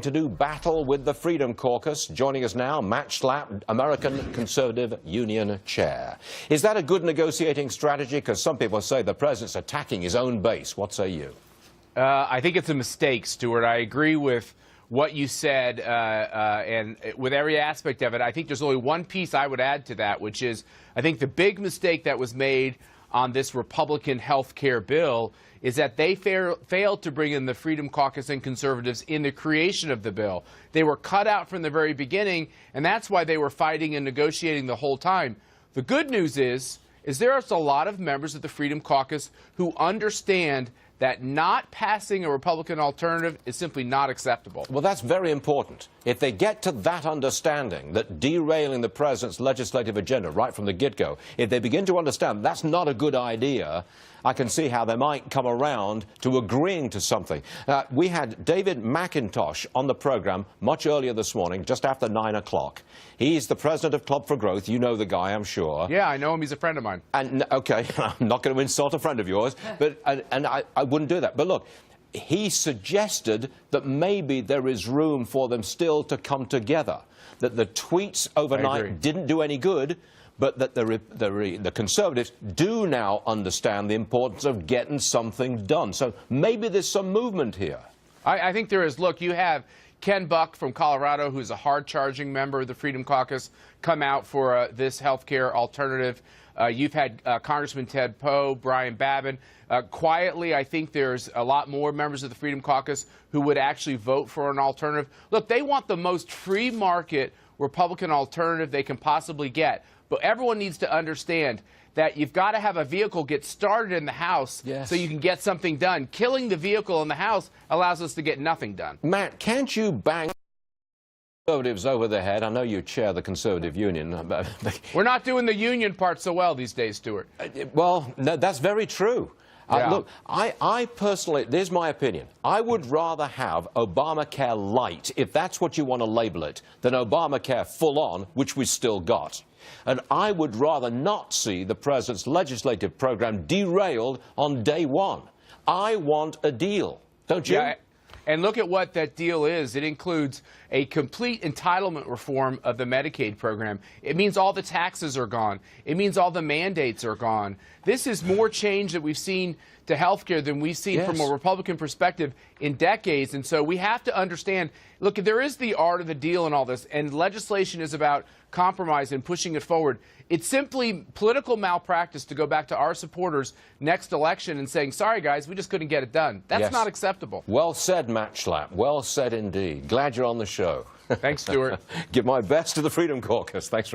to do battle with the Freedom Caucus. Joining us now, Matt Schlapp, American Conservative Union Chair. Is that a good negotiating strategy? Because some people say the president's attacking his own base. What say you? I think it's a mistake, Stuart. I agree with what you said, and with every aspect of it. I think there's only one piece I would add to that, which is I think the big mistake that was made on this Republican health care bill is that they failed to bring in the Freedom Caucus and conservatives in the creation of the bill. They were cut out from the very beginning, and that's why they were fighting and negotiating the whole time. The good news is there are a lot of members of the Freedom Caucus who understand that not passing a Republican alternative is simply not acceptable. Well, that's very important. If they get to that understanding that derailing the president's legislative agenda right from the get-go, if they begin to understand that's not a good idea, I can see how they might come around to agreeing to something. We had David McIntosh on the program much earlier this morning, just after 9 o'clock. He's the president of Club for Growth. You know the guy, I'm sure. Yeah, I know him. He's a friend of mine. And okay, I'm not going to insult a friend of yours, but and I wouldn't do that. But look, he suggested that maybe there is room for them still to come together, that the tweets overnight didn't do any good, but that the conservatives do now understand the importance of getting something done. So maybe there's some movement here. I think there is. Look, you have Ken Buck from Colorado, who's a hard-charging member of the Freedom Caucus, come out for this health care alternative. You've had Congressman Ted Poe, Brian Babin. Quietly, I think there's a lot more members of the Freedom Caucus who would actually vote for an alternative. Look, they want the most free market Republican alternative they can possibly get. But everyone needs to understand that you've got to have a vehicle get started in the House so you can get something done. Killing the vehicle in the House allows us to get nothing done. Matt, can't you bang conservatives over the head? I know you chair the Conservative Union. We're not doing the union part so well these days, Stuart. Well, no, that's very true. Look, I personally, there's my opinion. I would rather have Obamacare light, if that's what you want to label it, than Obamacare full on, which we still got. And I would rather not see the president's legislative program derailed on day one. I want a deal, don't you? Yeah. And look at what that deal is. It includes a complete entitlement reform of the Medicaid program. It means all the taxes are gone. It means all the mandates are gone. This is more change that we've seen to health care than we've seen from a Republican perspective in decades. And so we have to understand, look, there is the art of the deal in all this, and legislation is about compromise and pushing it forward. It's simply political malpractice to go back to our supporters next election and saying, sorry, guys, we just couldn't get it done. That's not acceptable. Well said, Matt Schlapp. Well said indeed. Glad you're on the show. Thanks, Stuart. Give my best to the Freedom Caucus. Thanks for